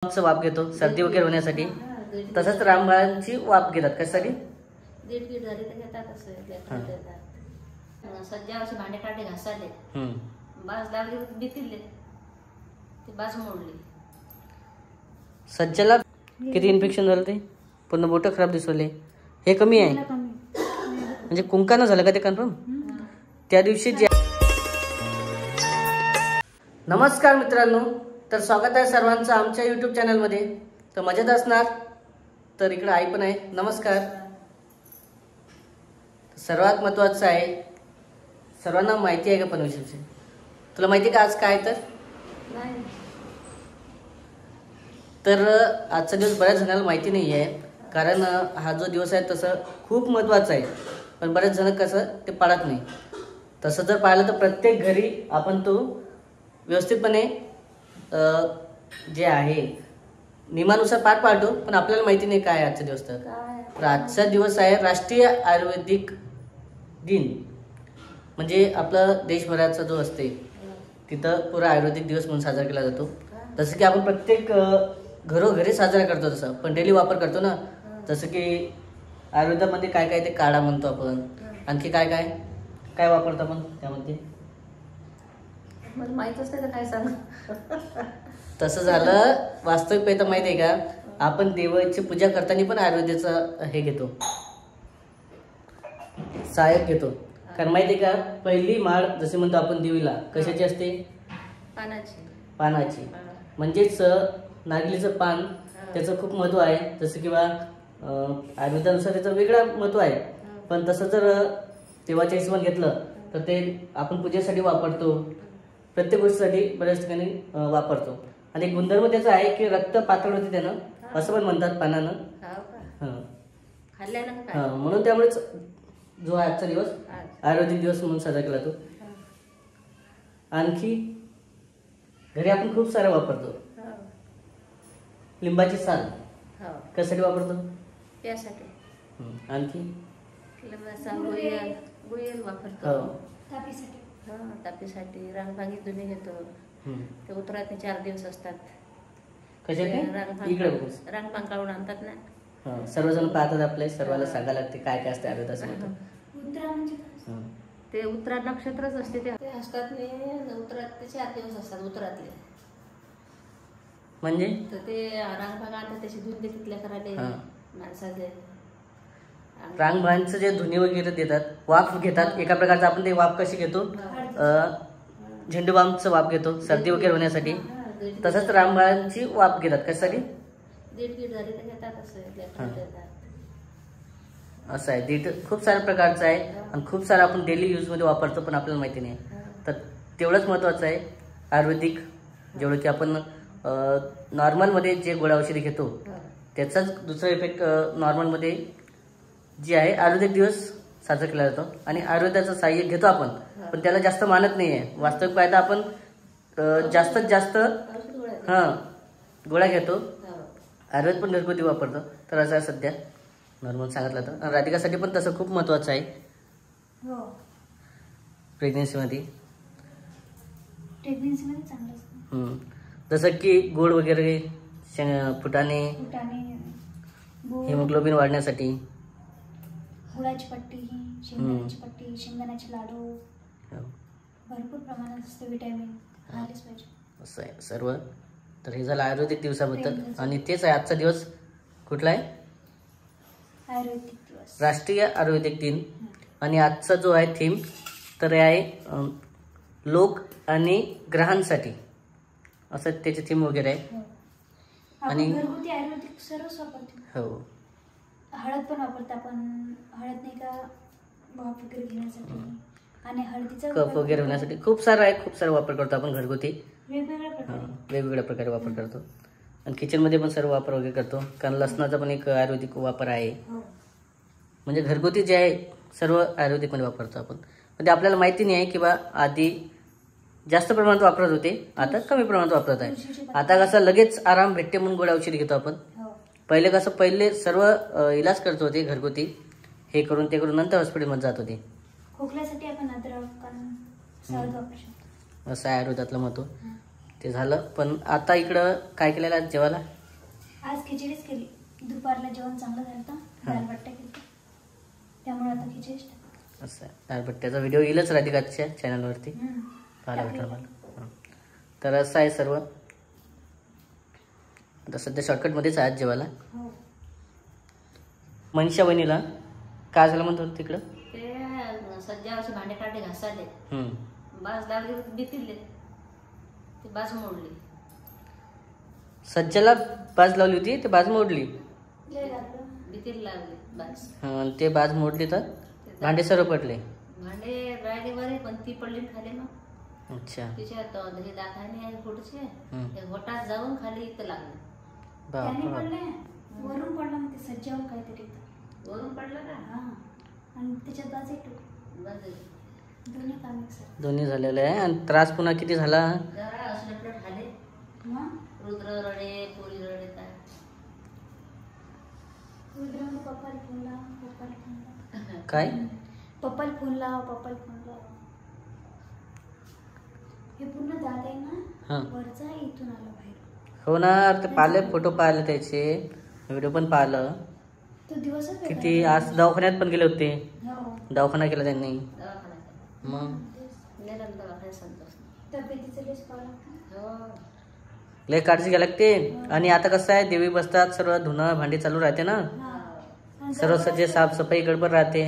वाफ घेतो सर्दी वगैरे होण्यासाठी. तसंच रामबाळांची वाफ घेतात कशासाठी? दीड झाली तर घेतात असं देतात. सज्जावरचे भांडे काढले घासाले बाज लागली बिथिले ती बाज मोडली. सज्जाला किती इन्फेक्शन झालं ते पूर्ण बोट खराब दिसवले. हे कमी आहे म्हणजे कुंकानं झालं का ते कन्फर्म त्या दिवशी. नमस्कार मित्रांनो, तर स्वागत आहे सर्वांचं आमच्या यूट्यूब चॅनलमध्ये. तर मजेत असणार. तर इकडे आई पण आहे. नमस्कार. सर्वात महत्त्वाचं आहे, सर्वांना माहिती आहे का पण विषय तुला माहिती आहे का आज काय? तर आजचा दिवस बऱ्याच जणांना माहिती नाही आहे, कारण हा जो दिवस आहे तसं खूप महत्त्वाचा आहे, पण बरेच जण कसं ते पाळत नाही. तसं जर पाहिलं तर प्रत्येक घरी आपण तो व्यवस्थितपणे जे आहे नियमानुसार पार पाडतो, पण आपल्याला माहिती नाही काय आजचा दिवस. तर आजचा दिवस आहे राष्ट्रीय आयुर्वेदिक दिन. म्हणजे आपला देशभराचा जो असते तिथं पुरा आयुर्वेदिक दिवस म्हणून साजरा केला जातो. जसं की आपण प्रत्येक घरोघरी साजरा करतो तसं, पण डेली वापर करतो ना. जसं की आयुर्वेदामध्ये काय काय ते काढा म्हणतो आपण, आणखी काय काय काय वापरतो आपण त्यामध्ये मला माहितच नाही तर काय सांग. तसं झालं वास्तविक तर माहिती आहे का, आपण देवाची पूजा करताना पण आयुर्वेदाचा हे घेतो, सहाय्यक घेतो. कारण माहिती आहे का, पहिली माळ जसे म्हणतो आपण देवीला कशाची असते? पानाची. म्हणजेच नागलीचं पान त्याचं खूप महत्त्व आहे. जसं किंवा आयुर्वेदानुसार त्याचं वेगळं महत्त्व आहे, पण तसं जर देवाच्या हिशोबाने घेतलं तर ते आपण पूजेसाठी वापरतो, प्रत्येक गोष्टीसाठी बऱ्याच ठिकाणी वापरतो. आणि एक गुणधर्म त्याचा आहे की रक्त पातळ होते त्यानं, असं पण म्हणतात पानानं. म्हणून त्यामुळेच जो आजचा दिवस आयुर्वेदिक दिवस म्हणून साजरा केला जातो. आणखी घरी आपण खूप सारं वापरतो. लिंबाची साल कशासाठी वापरतो? आणखी वापरतो तापीसाठी. रांगभांगी धुणे घेतो. ते उतरात 4 दिवस असतात. रांगभांग काढून आणतात ना. सर्वजण पाहतात आपले, सर्वांना सांगायला लागते काय काय असते आयुर्वेदाचं. ते उत्तरा नक्षत्रच असते ते असतात. उतरात ते 4 दिवस असतात उतरातले. म्हणजे तर ते रांगभांग आणतात त्याची धुणे तिथल्या करायला माणसाचे. रांगभांगचं जे धुणे वगैरे देतात, वाफ घेतात एका प्रकारचं. आपण ते वाफ कशी घेतो? झेंडूबामचं वाफ घेतो सर्दी वगैरे होण्यासाठी. तसंच रामबाळांची वाफ घेतात कशासाठी? दीड झाली तर घेतात असं आहे. दीड खूप साऱ्या प्रकारचं आहे आणि खूप सारं आपण डेली यूजमध्ये वापरतो, पण आपल्याला माहिती नाही. तर तेवढंच महत्त्वाचं आहे आयुर्वेदिक. जेवढं की आपण नॉर्मलमध्ये जे गोळ्या औषधी घेतो त्याचाच दुसरा इफेक्ट नॉर्मलमध्ये जी आहे आयुर्वेदिक दिवस साजरा केला जातो. आणि आयुर्वेदाचं सहाय्य घेतो आपण, पण त्याला जास्त मानत नाही आहे. वास्तविक पाहता आपण जास्तीत जास्त गोळ्या घेतो, आयुर्वेद पण घरगुती वापरतो. तर असं आहे सध्या नॉर्मल सांगितलं तर. राधिकासाठी पण तसं खूप महत्त्वाचं आहे प्रेग्नेन्सीमध्ये. जसं की गोड वगैरे, फुटाणे, हिमोग्लोबिन वाढण्यासाठी, गुळाची पट्टी, शेंगदाण्याची पट्टी, शेंगदाण्याचे लाडू भरपूर प्रमाणात असते. विटॅमिन खाल्लेच पाहिजे. असं आहे सर्व. तर हे झालं आयुर्वेदिक दिवसाबद्दल. आणि तेच आहे आजचा दिवस कुठला आहे? आयुर्वेदिक दिवस, राष्ट्रीय आयुर्वेदिक दिन. आणि आजचा जो आहे थीम तर आहे लोक आणि ग्रहांसाठी, असं त्याची थीम वगैरे आहे. आणि घरगुती आयुर्वेदिक सर्वच वापरतो. हो, हळद पण वापरतो आपण. हळद नाही का वाफ वगैरे घेण्यासाठी आणि हळदीचा कफ वगैरे होण्यासाठी खूप सारं आहे. खूप सारा वापर करतो आपण घरगुती, वेगवेगळ्या प्रकारे वापर करतो. आणि किचनमध्ये पण सर्व वापर वगैरे करतो. कारण लसणाचा पण एक आयुर्वेदिक वापर आहे. म्हणजे घरगुती जे आहे सर्व आयुर्वेदिकमध्ये वापरतो आपण. पण ते आपल्याला माहिती नाही आहे की बा आधी जास्त प्रमाणात वापरत होते, आता कमी प्रमाणात वापरत आहे. आता कसं लगेच आराम भेटते म्हणून गोळ्या औषधी घेतो आपण. पहिले कसं पहिले सर्व इलाज करत होते घरगुती, हे करून ते करून, नंतर हॉस्पिटलमध्ये जात होते. खोकल्यासाठी आपण अद्रक, असं आहे आयुर्वेदातलं महत्त्व. ते झालं. पण आता इकडं काय केलेलं आहे जेवायला? आज खिचडीच केली. दुपारला जेवण चांगलं झालं होतं, दालबट्ट्या केली, त्यामुळे आता खिचडीच टाकली. असं आहे. दालबट्ट्याचा व्हिडिओ येईलच राधिकाच्या चॅनलवरती, पाहायला भेटेल मला. तर असं आहे सर्व. आता सध्या शॉर्टकटमध्येच आहे जेवायला. हो. मनीषा वहिनीला काय झालं म्हणतो तिकडं? ते सज्जावरचे भांडे काढले घासाले, बाज लागली बितिरले, ते बाज मोडली. सज्जाला बाज लावली होती, ते बाज मोडली. बितीर लागली बाज. ते बाज मोडली तर भांडे सर्व पडले. भांडे राहिले बरे, पण ती पडली खाली मग. अच्छा. तिच्यात हे दाखाने आहे पुढचे, ते घोटात जाऊन खाली इथं लागले. त्याने पडले, वरून पडला मग ते सज्जावर काहीतरी वरून पडलं का? हा, आणि त्याच्यात बाज येतो. दोन्ही काम एकसारखे. दोन्ही झालेले आहे. आणि त्रास पुन्हा किती झाला? जरा असले खाले. रुद्र रडे, पोरी रडे. पप्पाला फोन लाव. काय? पप्पाला फोन लाव. हे पूर्ण दात आहे ना वरचा, इथून आलं बाहेर. हो ना, ते पाहिले, फोटो पाहिले त्याचे, व्हिडिओ पण पाहिलं. तो दिवसच किती आज दवाखान्यात पण गेले होते. हो. दवाखाना केला त्यांनी. मग तब्येतीचं लयच पाहावं लागतं. लय काळजी घ्यायला लागते. आणि आता कसं आहे, देवी बसतात, सर्व धुणं भांडी चालू राहते ना, सर्व सज्जे साफसफाई गडबड राहते,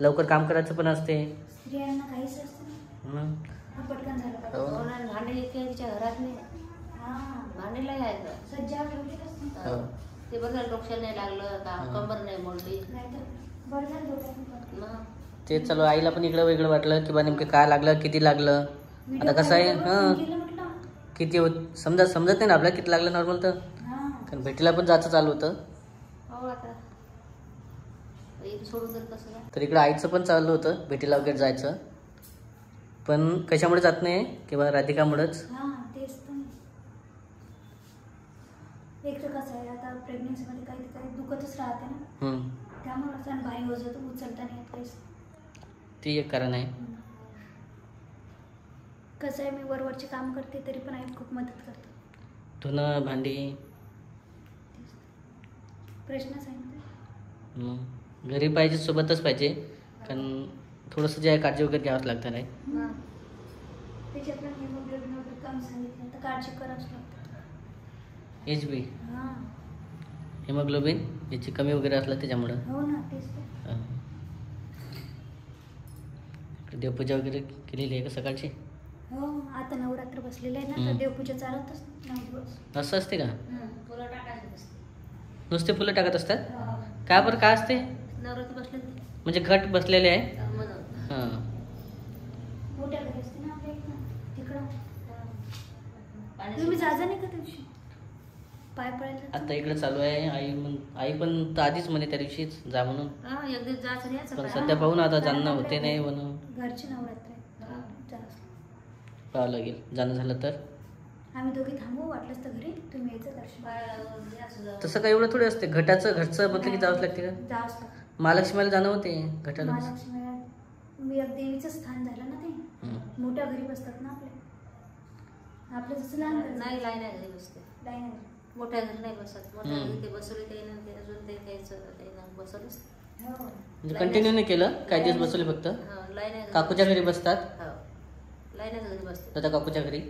लवकर काम करायचं पण असते. स्त्रियांना काहीच असतं, पटकन झालं पाहिजे. भांडे तिच्या घरात नाही, भांडीला यायचं सज्जावर ठेवलेलं असतं. ते बघा डोक्याला नाही लागलं का, कंबर नाही मोडली. बरं झालं डोक्यात. ते चालू. आईला पण इकडं वेगळं वाटलं की बा नेमकं काय लागलं, किती लागलं. आता कसं आहे, किती समजत नाही ना आपल्याला किती लागलं नॉर्मल. तर कारण भेटीला पण जायचं चालू होतं. तर इकडं आईचं पण चालू होतं भेटीला वगैरे जायचं, पण कशामुळे जात नाही किंवा राधिकामुळेच. एक तर कसं आहे, आता प्रेग्नन्सीमध्ये काही दुखतच राहते ना, त्यामुळे भारी वजन उचलता नाही येत काहीच. ती एक कारण आहे. कसं आहे, मी वरवरचे काम करते तरी पण आई खूप मदत करते. धुणं भांडी प्रश्नच आहे. घरी पाहिजे, सोबतच पाहिजे, कारण थोडंसं जे आहे काळजी वगैरे घ्यावंच लागतं. नाही त्याच्यात पण हेमोग्लोबिन वगैरे कमी सांगितलं तर काळजी करावंच लागतं. HB हेमोग्लोबिन याची कमी वगैरे असलं त्याच्यामुळं. हो ना, तेच तर. देवपूजा वगैरे केलेली आहे का सकाळची? हो, आता नवरात्र बसलेलं आहे ना, तर देवपूजा चालतच 9 दिवस. असं असते का? फुलं टाकायची असते. नुसते फुलं टाकत असतात? काय बरं, काय असते? नवरात्र बसले म्हणजे घट बसलेले आहे. हां, मोठ्या घरी असते ना आपल्या तिकडं. तुम्ही जाजा नाही का दिवशी पाय पडायला? आता इकडे चालू आहे. आई पण तर आधीच म्हणे त्या दिवशीच जा म्हणून, एक दिवस जायचं नाही. पण सध्या पाहू ना, आता जाणं होते नाही म्हणून. घरची नवरात्र पाहावं लागेल, जाणं झालं तर. आम्ही दोघी थांबू, वाटलंच तर घरी तुम्ही यायचं दर्शन. तसं काय एवढं थोडी असते. घरचं म्हटलं की जावंच लागते का? जावंच लागतं. महालक्ष्मीला जाणं होते घटाला. महालक्ष्मीला मी एक देवीचं स्थान झालं ना ते, मोठ्या घरी बसतात ना आपलं जसं लहान घरी. नाही, लाईन घरी बसते. लाईन मोठ्या घरी नाही बसत. मोठ्या घरी ते बसवले, ते अजून ते बसवलंच. म्हणजे कंटिन्यू नाही केलं, काही दिवस बसवले फक्त. काकूच्या घरी बसतात. लाईनच घरी बसते दादा काकूच्या घरी.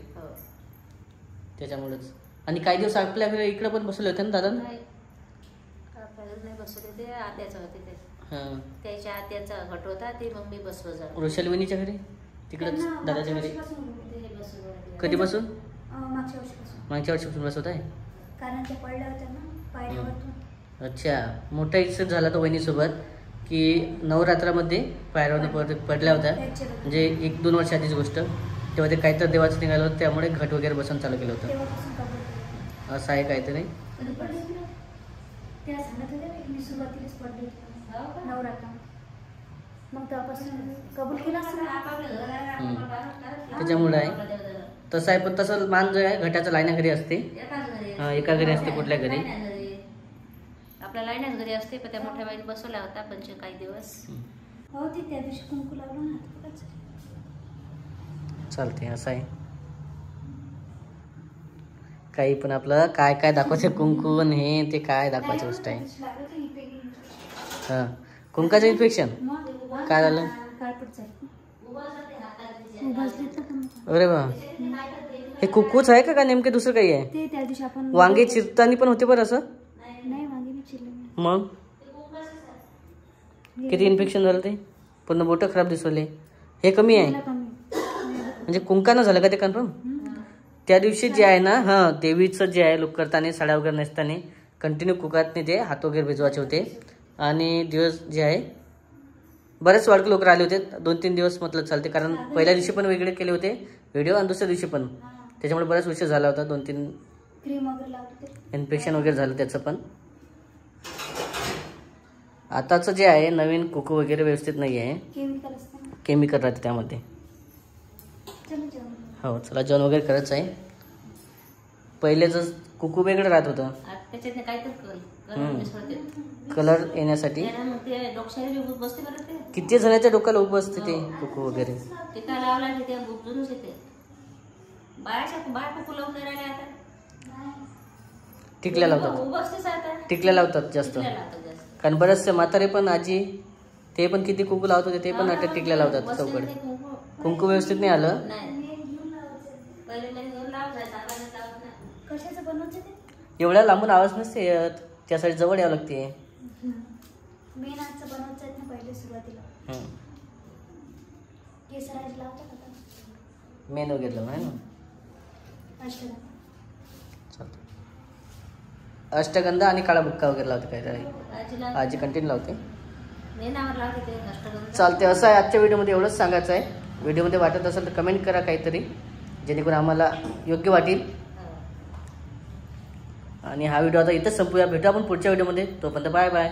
त्याच्यामुळेच. आणि काही दिवस आपल्या घरी इकडे पण बसवले होते ना दादा? नाही बसवले, ते आत्याचं होते ते. त्याच्या आत्याचा घट होता, ते मग मी बसवत झालं. वृषालीवहिनीच्या घरी तिकडेच दादाच्या घरी. कधीपासून? मागच्या वर्षीपासून बसवत आहे. कारण ते पडल्या होत्या ना पायऱ्यावरतून. अच्छा, मोठा इन्सिडेंट झाला तो वहिनीसोबत की नवरात्रामध्ये पायऱ्यावर पडल्या होत्या. म्हणजे 1-2 वर्ष आधीची गोष्ट. तेव्हा ते काहीतरी देवाचं निघालं होतं, त्यामुळे घट वगैरे बसवून चालू केलं होतं. असं आहे काहीतरी. त्या सांगत होत्या मी सुरुवातीलाच पडली नवरात्र, मग त्यापासून कबूल केला असं. त्याच्यामुळे आहे तसं आहे. पण तसं मान जो आहे घटाचं लाईना घरी असते. एका घरी असते, कुठल्या घरी. आपल्या लाईनच घरी असते, पण त्या मोठ्या बाईने बसवल्या होता काही दिवस. हो, ते त्या दिवशी कुंकू लावलं ना, चालते. असं आहे. काही पण आपलं काय काय दाखवायचं कुंकू आणि हे ते काय दाखवायची गोष्ट आहे. हा कुंकाचं इन्फेक्शन काय झालं? अरे बा हे कुकूच आहे का नेमके दुसरं काही आहे? ते त्या दिवशी आपण वांगे चिरतानी पण होते बरं असं? नाही वांगे मी चिरले. मग किती इन्फेक्शन झालं ते? पूर्ण बोटं खराब दिसवले. हे कमी आहे म्हणजे कुंकानं झालं का ते कन्फर्म? त्या दिवशी जे आहे ना हां देवीचं जे आहे लोक करताना साड्या वगैरे नेसताना कंटिन्यू कुकातने ते हात वगैरे भिजवायचे होते. आणि दिवस जे आहे बरेच वाडके लोक राहिले होते 2-3 दिवस म्हटलं चालते कारण पहिल्या दिवशी पण वेगळे केले होते व्हिडिओ आणि दुसऱ्या दिवशी पण त्याच्यामुळे बराच विषय झाला होता. 2-3 क्रीम वगैरे लावते इन्फेक्शन वगैरे झालं त्याचं. पण आताचं जे आहे नवीन कुकू वगैरे व्यवस्थित नाही आहे. केमिकल असतं केमिकल राहते त्यामध्ये. हो चला जेवण वगैरे करायचं आहे. पहिलेच कुकू वेगळं राहत होतं त्याच्यात काय कलर येण्यासाठी. बसते बरं ते किती जणांच्या डोक्याला उभं असते ते कुकू वगैरे. ते काय लावला ते बुजूनच येते. बाया कुकू लावून नाही राहिले आता. टिकल्या लावतात. उभं असतेच आता. टिकल्या लावतात जास्त कारण बरेचसे म्हातारे पण आजी ते पण किती कुकू लावत होते ते पण आता टिकल्या लावतात चौकडे. कुंकू व्यवस्थित नाही आलं. कशाचं बनवायचं ते? एवढ्या लांबून आवाज नसते येत त्यासाठी जवळ यावं लागते. मेन आजचं बनवायचं ना पहिले सुरुवातीला केसराची लावतात आता मेन वगैरे लावून आहे ना. अष्टगंधा आणि काळा बुक्का वगैरे लावते काय आजी कंटिन्यू लावते. चालते. असं आहे आजच्या व्हिडिओमध्ये एवढंच सांगायचं आहे. व्हिडिओमध्ये वाटत असेल तर कमेंट करा काहीतरी जेणेकरून आम्हाला योग्य वाटेल. आणि हा व्हिडिओ आता इथंच संपूया. भेटू आपण पुढच्या व्हिडिओमध्ये. तोपर्यंत बाय बाय.